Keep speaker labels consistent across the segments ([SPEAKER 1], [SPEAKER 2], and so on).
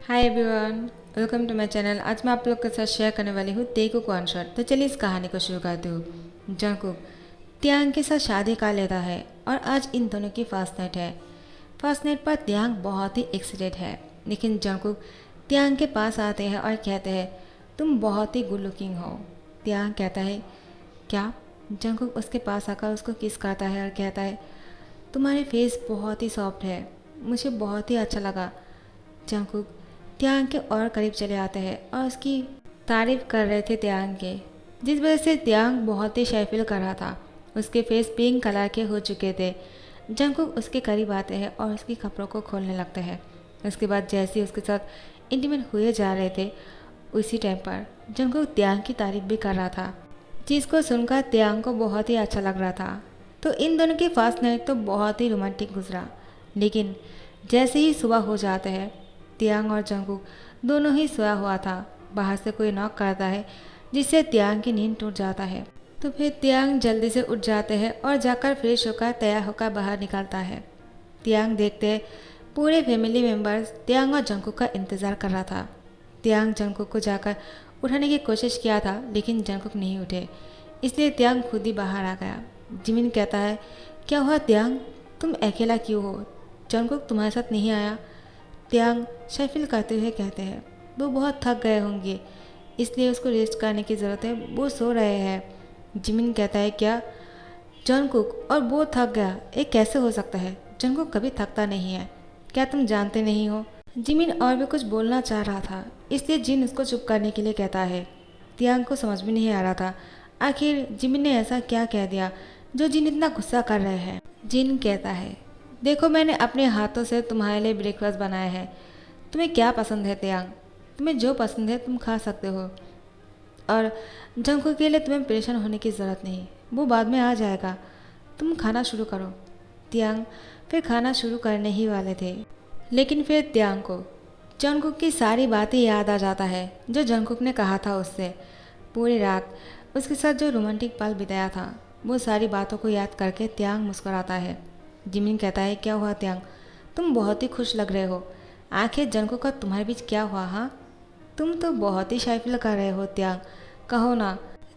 [SPEAKER 1] Hi everyone, welcome to my channel. आज मैं आप लोग के साथ शेयर करने वाली हूँ तेगू कॉन्सर्ट। तो चलिए इस कहानी को शुरू करती हूँ। जंगकुक त्यांग के साथ शादी कर लेता है और आज इन दोनों की फर्स्ट नाइट है। फर्स्ट नाइट पर त्यांग बहुत ही एक्साइटेड है, लेकिन जंगकुक त्यांग के पास आते हैं और कहते हैं तुम बहुत ही गुड लुकिंग हो। त्यांग कहता है क्या? जंगकुक उसके पास आकर उसको किस करता है और कहता है तुम्हारी फेस बहुत ही सॉफ्ट है, मुझे बहुत ही अच्छा लगा। जंगकुक त्यांग के और करीब चले आते हैं और उसकी तारीफ कर रहे थे त्यांग के, जिस वजह से त्यांग बहुत ही शाय फील कर रहा था। उसके फेस पिंक कलर के हो चुके थे। जंगकुक उसके करीब आते हैं और उसके कपड़ों को खोलने लगते हैं। उसके बाद जैसे ही उसके साथ इंटीमेट हुए जा रहे थे, उसी टाइम पर जंगकुक त्यांग की तारीफ भी कर रहा था, जिसको सुनकर त्यांग को बहुत ही अच्छा लग रहा था। तो इन दोनों की फर्स्ट नाइट तो बहुत ही रोमांटिक गुजरा। लेकिन जैसे ही सुबह हो जाते हैं, त्यांग और जंगकुक दोनों ही सोया हुआ था। बाहर से कोई नॉक करता है, जिससे त्यांग की नींद टूट जाता है। तो फिर त्यांग जल्दी से उठ जाते हैं और जाकर फ्रेश होकर तैयार होकर बाहर निकलता है। त्यांग देखते हैं पूरे फैमिली मेम्बर्स त्यांग और जंगकुक का इंतज़ार कर रहा था। त्यांग जंगकुक को जाकर उठाने की कोशिश किया था, लेकिन जंगकुक नहीं उठे, इसलिए त्यांग खुद ही बाहर आ गया। जिमिन कहता है क्या हुआ त्यांग, तुम अकेला क्यों हो? जंगकुक तुम्हारे साथ नहीं आया? त्यांग शफिल करते हुए कहते हैं वो बहुत थक गए होंगे, इसलिए उसको रेस्ट करने की ज़रूरत है, वो सो रहे हैं। जिमिन कहता है क्या? जंगकुक और वो थक गया, ये कैसे हो सकता है? जंगकुक कभी थकता नहीं है, क्या तुम जानते नहीं हो? जिमिन और भी कुछ बोलना चाह रहा था, इसलिए जिन उसको चुप करने के लिए कहता है। त्यांग को समझ में नहीं आ रहा था आखिर जिमिन ने ऐसा क्या कह दिया जो जिन इतना गुस्सा कर रहे हैं। जिन कहता है देखो मैंने अपने हाथों से तुम्हारे लिए ब्रेकफास्ट बनाया है, तुम्हें क्या पसंद है त्यांग? तुम्हें जो पसंद है तुम खा सकते हो, और जंगकुक के लिए तुम्हें परेशान होने की ज़रूरत नहीं, वो बाद में आ जाएगा, तुम खाना शुरू करो। त्यांग फिर खाना शुरू करने ही वाले थे, लेकिन फिर त्यांग को जंगकुक की सारी बातें याद आ जाता है जो जंगकुक ने कहा था उससे। पूरी रात उसके साथ जो रोमांटिक पल बिताया था, वो सारी बातों को याद करके त्यांग मुस्कुराता है। जिमिन कहता है क्या हुआ त्यांग, तुम बहुत ही खुश लग रहे हो, आखिर जंगकुक का तुम्हारे बीच क्या हुआ? हाँ, तुम तो बहुत ही शाय फील कर रहे हो त्यांग, कहो ना।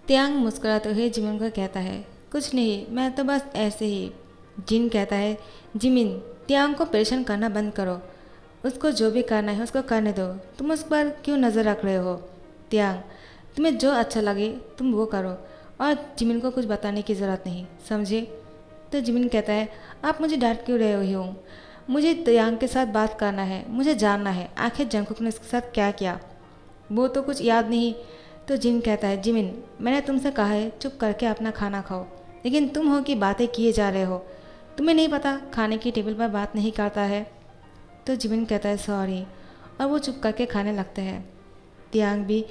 [SPEAKER 1] त्यांग मुस्कुराते हुए जिमिन को कहता है कुछ नहीं, मैं तो बस ऐसे ही। जिन कहता है जिमिन त्यांग को परेशान करना बंद करो, उसको जो भी करना है उसको करने दो, तुम उस पर क्यों नज़र रख रहे हो? त्यांग तुम्हें जो अच्छा लगे तुम वो करो, और जिमिन को कुछ बताने की ज़रूरत नहीं, समझे? तो जिमिन कहता है आप मुझे डांट क्यों रहे हो? मुझे त्यांग के साथ बात करना है, मुझे जानना है आखिर जंगकुक ने उसके साथ क्या किया, वो तो कुछ याद नहीं। तो जिन कहता है जिमिन मैंने तुमसे कहा है चुप करके अपना खाना खाओ, लेकिन तुम हो कि बातें किए जा रहे हो, तुम्हें नहीं पता खाने की टेबल पर बात नहीं करता है। तो जिमिन कहता है सॉरी, और वो चुप करके खाने लगते हैं। त्यांग भी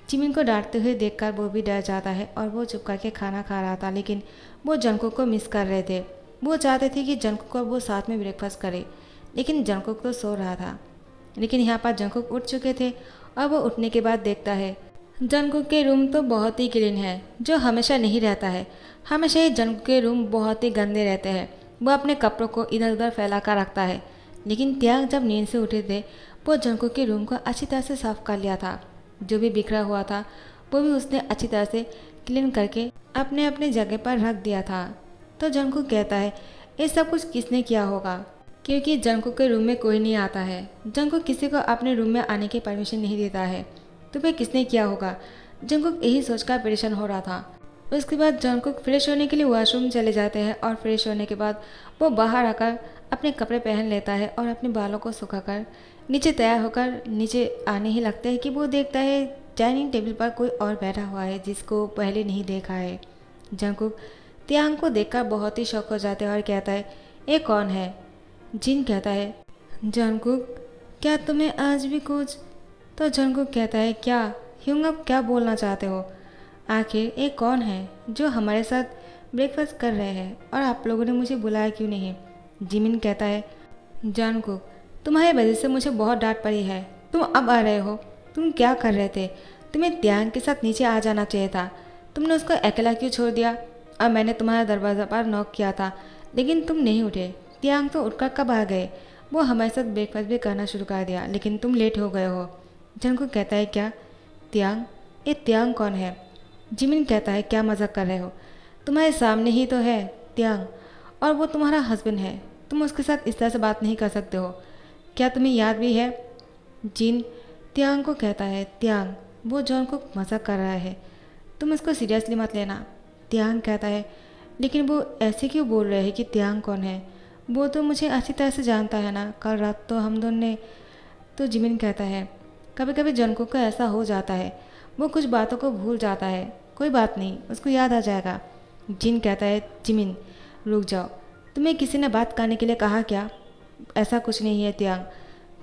[SPEAKER 1] जिमिन को डांटते हुए देखकर वो भी डर जाता है और वो चुप करके खाना खा रहा था, लेकिन वो जंगकुक को मिस कर रहे थे। वो चाहते थे कि जंगकुक और वो साथ में ब्रेकफास्ट करे, लेकिन जंगकुक तो सो रहा था। लेकिन यहाँ पर जंगकुक उठ चुके थे और वो उठने के बाद देखता है जंगकुक के रूम तो बहुत ही क्लीन है, जो हमेशा नहीं रहता है। हमेशा ही जंगकुक के रूम बहुत ही गंदे रहते हैं, वो अपने कपड़ों को इधर उधर फैला कर रखता है। लेकिन त्यांग जब नींद से उठे थे, वो जंगकुक के रूम को अच्छी तरह से साफ कर लिया था। जो भी बिखरा हुआ था वो भी उसने अच्छी तरह से क्लीन करके अपने अपने जगह पर रख दिया था। तो जंगकुक कहता है ये सब कुछ किसने किया होगा, क्योंकि जंगकुक के रूम में कोई नहीं आता है। जंगकुक किसी को अपने रूम में आने की परमिशन नहीं देता है, तो फिर किसने किया होगा? जंगकुक यही सोचकर परेशान हो रहा था। उसके बाद जंगकुक फ्रेश होने के लिए वॉशरूम चले जाते हैं, और फ्रेश होने के बाद वो बाहर आकर अपने कपड़े पहन लेता है और अपने बालों को सुखाकर नीचे तैयार होकर नीचे आने ही लगता है कि वो देखता है डाइनिंग टेबल पर कोई और बैठा हुआ है जिसको पहले नहीं देखा है। जंगकुक त्यांग को देखकर बहुत ही शौक हो जाता है और कहता है ये कौन है? जिन कहता है जंगकुक क्या तुम्हें आज भी कुछ? तो जंगकुक कहता है क्या ह्यूंग, अब क्या बोलना चाहते हो? आखिर ये कौन है जो हमारे साथ ब्रेकफास्ट कर रहे हैं, और आप लोगों ने मुझे बुलाया क्यों नहीं? जिमिन कहता है जंगकुक तुम्हारी वजह से मुझे बहुत डांट पड़ी है, तुम अब आ रहे हो, तुम क्या कर रहे थे? तुम्हें त्यांग के साथ नीचे आ जाना चाहिए था, तुमने उसको अकेला क्यों छोड़ दिया? और मैंने तुम्हारा दरवाज़ा पर नॉक किया था, लेकिन तुम नहीं उठे। त्यांग तो उठकर कब आ गए, वो हमारे साथ ब्रेकफास्ट भी करना शुरू कर दिया, लेकिन तुम लेट हो गए हो। जंगकुक कहता है क्या? त्यांग? ये त्यांग कौन है? जिमिन कहता है क्या मजाक कर रहे हो? तुम्हारे सामने ही तो है त्यांग, और वो तुम्हारा हस्बैंड है। तुम उसके साथ इस तरह से बात नहीं कर सकते हो। क्या तुम्हें याद भी है? जिन त्यांग को कहता है त्यांग, वो जंगकुक मजाक कर रहा है, तुम इसको सीरियसली मत लेना। त्यांग कहता है लेकिन वो ऐसे क्यों बोल रहे हैं कि त्यांग कौन है? वो तो मुझे अच्छी तरह से जानता है ना, कल रात तो हम दोनों ने। तो जिमिन कहता है कभी कभी जंगकुक को ऐसा हो जाता है, वो कुछ बातों को भूल जाता है। कोई बात नहीं, उसको याद आ जाएगा। जिन कहता है जिमिन रुक जाओ, तुम्हें किसी ने बात करने के लिए कहा क्या? ऐसा कुछ नहीं है त्यांग,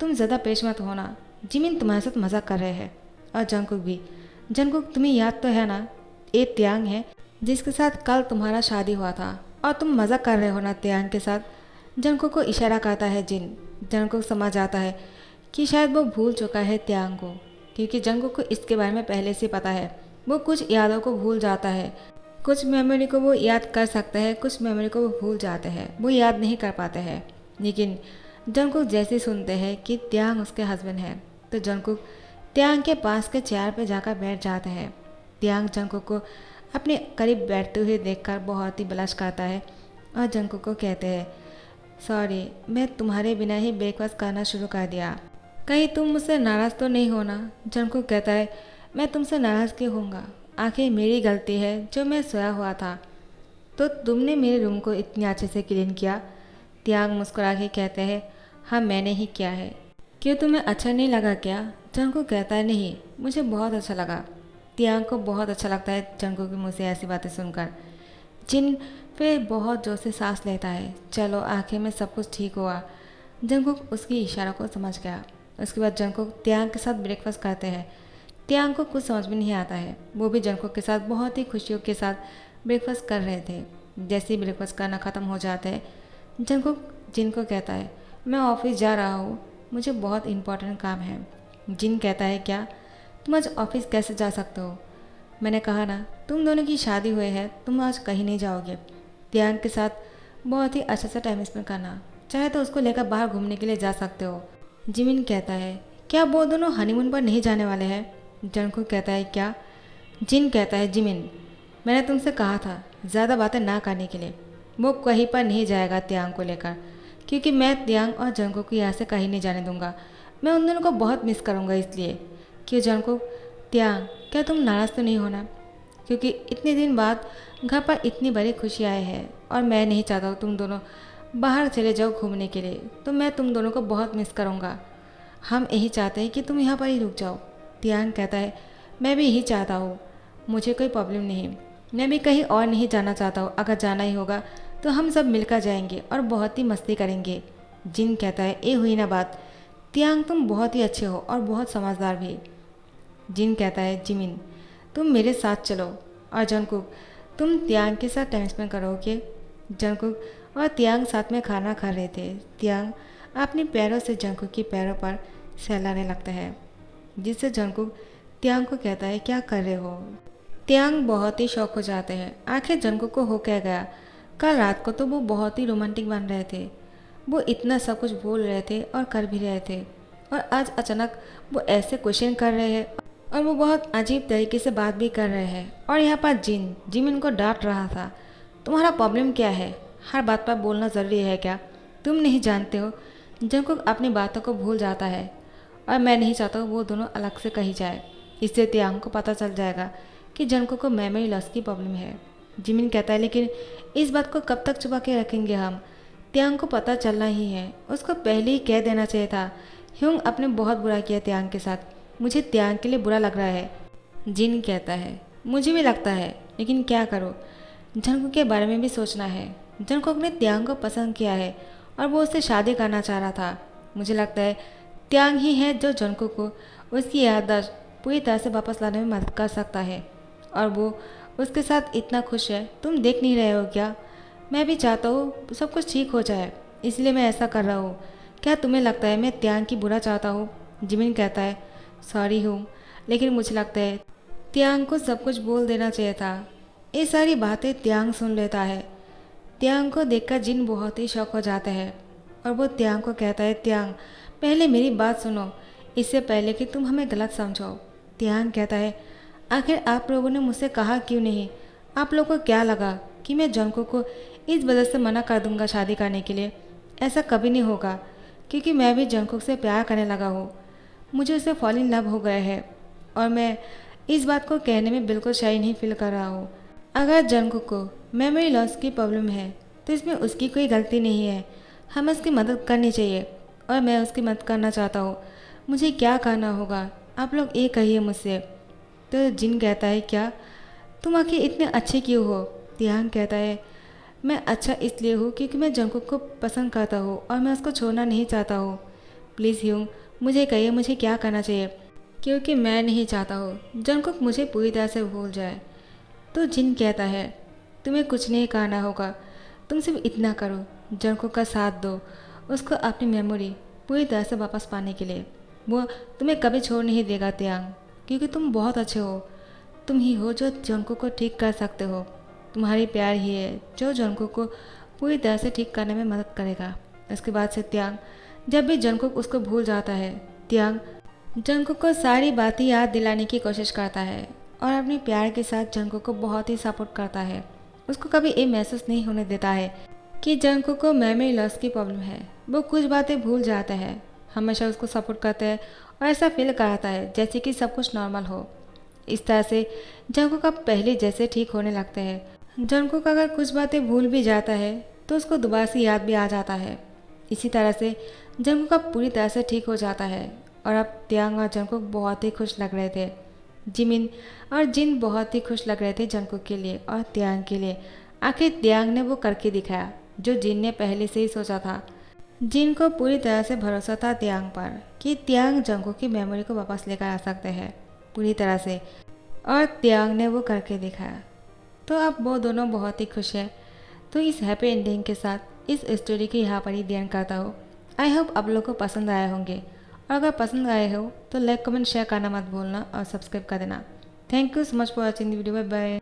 [SPEAKER 1] तुम ज़्यादा पेश मत होना। जिमिन तुम्हारे साथ मजाक कर रहे हैं। और जंगकुक भी। जंगकुक तुम्हें याद तो है ना, ये त्यांग है जिसके साथ कल तुम्हारा शादी हुआ था, और तुम मजाक कर रहे हो ना त्यांग के साथ। जंगकुक को इशारा करता है जिन। जंगकुक समझ आता है कि शायद वो भूल चुका है त्यांग को, क्योंकि जंगकुक को इसके बारे में पहले से पता है। वो कुछ यादों को भूल जाता है, कुछ मेमोरी को वो याद कर सकता है, कुछ मेमोरी को वो भूल जाते हैं, वो याद नहीं कर पाते हैं। लेकिन जंगकुक जैसे सुनते हैं कि त्यांग उसके हस्बैंड है, तो जंगकुक त्यांग के पास के चेयर पर जाकर बैठ जाते हैं। त्यांग जंगकुक को अपने करीब बैठते हुए देखकर बहुत ही ब्लश करता है और जंगकुक को कहते हैं सॉरी, मैं तुम्हारे बिना ही ब्रेकफास्ट करना शुरू कर दिया, कहीं तुम मुझसे नाराज़ तो नहीं होना? जंगकुक कहता है मैं तुमसे नाराज़ क्यों होऊंगा? आखिर मेरी गलती है जो मैं सोया हुआ था, तो तुमने मेरे रूम को इतनी अच्छे से क्लीन किया। त्यांग मुस्कुरा के कहते हैं हाँ मैंने ही किया है। क्यों तुम्हें अच्छा नहीं लगा क्या? जंगकुक कहता है नहीं, मुझे बहुत अच्छा लगा। त्यांग को बहुत अच्छा लगता है जंगकुक के मुँह से ऐसी बातें सुनकर। जिन फिर बहुत जोर से सांस लेता है। चलो आखिर में सब कुछ ठीक हुआ। जंगकुक उसकी इशारा को समझ गया। उसके बाद जंगकुक त्यांग के साथ ब्रेकफास्ट करते हैं। त्यांग को कुछ समझ में नहीं आता है, वो भी जंगकुक के साथ बहुत ही खुशियों के साथ ब्रेकफास्ट कर रहे थे। जैसे ही ब्रेकफास्ट करना ख़त्म हो जाता है, जंगकुक जिन को कहता है मैं ऑफिस जा रहा हूँ, मुझे बहुत इंपॉर्टेंट काम है। जिन कहता है क्या? तुम आज ऑफिस कैसे जा सकते हो? मैंने कहा ना तुम दोनों की शादी हुई है, तुम आज कहीं नहीं जाओगे। त्यांग के साथ बहुत ही अच्छा सा टाइम स्पेंड करना, चाहे तो उसको लेकर बाहर घूमने के लिए जा सकते हो। जिमिन कहता है क्या वो दोनों हनीमून पर नहीं जाने वाले हैं? जंगकुक कहता है क्या? जिन कहता है जिमिन मैंने तुमसे कहा था ज़्यादा बातें ना करने के लिए। वो कहीं पर नहीं जाएगा त्यांग को लेकर, क्योंकि मैं त्यांग और जंगकुक को यहाँ से कहीं नहीं जाने दूंगा। मैं उन दोनों को बहुत मिस करूँगा इसलिए। क्यों जंगकुक? त्यांग क्या तुम नाराज़ तो नहीं होना? क्योंकि इतने दिन बाद घर पर इतनी बड़ी खुशी आई है, और मैं नहीं चाहता हूँ तुम दोनों बाहर चले जाओ घूमने के लिए, तो मैं तुम दोनों को बहुत मिस करूँगा। हम यही चाहते हैं कि तुम यहाँ पर ही रुक जाओ। त्यांग कहता है मैं भी यही चाहता हूँ, मुझे कोई प्रॉब्लम नहीं, मैं भी कहीं और नहीं जाना चाहता हूँ। अगर जाना ही होगा तो हम सब मिलकर जाएंगे और बहुत ही मस्ती करेंगे। जिन कहता है ये हुई ना बात, त्यांग तुम बहुत ही अच्छे हो और बहुत समझदार भी। जिन कहता है जिमिन तुम मेरे साथ चलो। और जंगकुक तुम त्यांग के साथ टाइम स्पेंड करोगे। जंगकुक और त्यांग साथ में खाना खा रहे थे। त्यांग अपने पैरों से जंगकुक की पैरों पर सहलाने लगता है, जिससे जंगकुक त्यांग को कहता है क्या कर रहे हो? त्यांग बहुत ही शौक हो जाते हैं, आखिर जंगकुक को हो क्या गया? कल रात को तो वो बहुत ही रोमांटिक बन रहे थे, वो इतना सब कुछ बोल रहे थे और कर भी रहे थे, और आज अचानक वो ऐसे क्वेश्चन कर रहे हैं और वो बहुत अजीब तरीके से बात भी कर रहे हैं। और यहाँ पर जिम इनको डांट रहा था तुम्हारा प्रॉब्लम क्या है? हर बात पर बोलना ज़रूरी है क्या? तुम नहीं जानते हो जंगकुक अपनी बातों को भूल जाता है, और मैं नहीं चाहता हूँ वो दोनों अलग से कही जाए। इससे त्यांग को पता चल जाएगा कि जंगकुक को मेमोरी लॉस की प्रॉब्लम है। जिमिन कहता है लेकिन इस बात को कब तक छुपा के रखेंगे हम? त्यांग को पता चलना ही है, उसको पहले ही कह देना चाहिए था। ह्यूंग आपने बहुत बुरा किया त्यांग के साथ, मुझे त्यांग के लिए बुरा लग रहा है। जिन कहता है मुझे भी लगता है, लेकिन क्या करो, जंगकुक के बारे में भी सोचना है। जंगकुक ने त्यांग को पसंद किया है और वो उससे शादी करना चाह रहा था। मुझे लगता है त्यांग ही है जो जंगकुक को उसकी याददाश्त पूरी तरह से वापस लाने में मदद कर सकता है, और वो उसके साथ इतना खुश है, तुम देख नहीं रहे हो क्या? मैं भी चाहता हूँ सब कुछ ठीक हो जाए, इसलिए मैं ऐसा कर रहा हूँ। क्या तुम्हें लगता है मैं त्यांग की बुरा चाहता हूँ? जिमिन कहता है सॉरी हूँ, लेकिन मुझे लगता है त्यांग को सब कुछ बोल देना चाहिए था। ये सारी बातें त्यांग सुन लेता है। त्यांग को देखकर जिन बहुत ही शौक हो जाता है। और वो त्यांग को कहता है, त्यांग पहले मेरी बात सुनो, इससे पहले कि तुम हमें गलत समझो। त्यांग कहता है, आखिर आप लोगों ने मुझसे कहा क्यों नहीं? आप लोगों को क्या लगा कि मैं जंगकुक को इस वजह से मना कर दूंगा शादी करने के लिए? ऐसा कभी नहीं होगा, क्योंकि मैं भी जंगकुक से प्यार करने लगा हूँ। मुझे उससे फॉल इन लव हो गया है और मैं इस बात को कहने में बिल्कुल शाई नहीं फील कर रहा हूँ। अगर जंगकुक को मेमोरी लॉस की प्रॉब्लम है तो इसमें उसकी कोई गलती नहीं है। हमें उसकी मदद करनी चाहिए और मैं उसकी मदद करना चाहता हूँ। मुझे क्या करना होगा, आप लोग ये कहिए मुझसे। तो जिन कहता है, क्या तुम आखिर इतने अच्छे क्यों हो? तियांग कहता है, मैं अच्छा इसलिए हूँ क्योंकि मैं जंगकुक को पसंद करता हूँ और मैं उसको छोड़ना नहीं चाहता हूँ। प्लीज़ ह्यूंग, मुझे कहिए मुझे क्या करना चाहिए, क्योंकि मैं नहीं चाहता हूँ जंगकुक मुझे पूरी तरह से भूल जाए। तो जिन कहता है, तुम्हें कुछ नहीं करना होगा, तुम सिर्फ इतना करो, जंगकुक का साथ दो, उसको अपनी मेमोरी पूरी तरह से वापस पाने के लिए। वो तुम्हें कभी छोड़ नहीं देगा त्यांग, क्योंकि तुम बहुत अच्छे हो। तुम ही हो जो जंगकुक को ठीक कर सकते हो। तुम्हारी प्यार ही है जो जंगकुक को पूरी तरह से ठीक करने में मदद करेगा। इसके बाद से त्यांग जब भी जंगकुक उसको भूल जाता है, त्यांग जंगकुक को सारी बातें याद दिलाने की कोशिश करता है और अपने प्यार के साथ जंगकुक को बहुत ही सपोर्ट करता है। उसको कभी ये महसूस नहीं होने देता है कि जंगकुक को मेमोरी लॉस की प्रॉब्लम है। वो कुछ बातें भूल जाता है, हमेशा उसको सपोर्ट करता है और ऐसा फील कराता है जैसे कि सब कुछ नॉर्मल हो। इस तरह से जंगकुक अब पहले जैसे ठीक होने लगते हैं। जंगकुक अगर कुछ बातें भूल भी जाता है तो उसको दोबारा से याद भी आ जाता है। इसी तरह से जंगकुक अब पूरी तरह से ठीक हो जाता है और अब त्यांग और जंगकुक बहुत ही खुश लग रहे थे। जिमिन और जिन बहुत ही खुश लग रहे थे जंगकुक के लिए और त्यांग के लिए। आखिर त्यांग ने वो करके दिखाया जो जिन ने पहले से ही सोचा था। जिन को पूरी तरह से भरोसा था त्यांग पर कि त्यांग जंगकुक की मेमोरी को वापस लेकर आ सकते हैं पूरी तरह से, और त्यांग ने वो करके दिखाया। तो अब वो दोनों बहुत ही खुश हैं। तो इस हैप्पी एंडिंग के साथ इस स्टोरी की यहाँ पर ही ध्यान करता हूँ। आई होप आप लोगों को पसंद आए होंगे, और अगर पसंद आए हो तो लाइक कमेंट शेयर करना मत भूलना और सब्सक्राइब कर देना। Thank you so much for watching the video. Bye bye.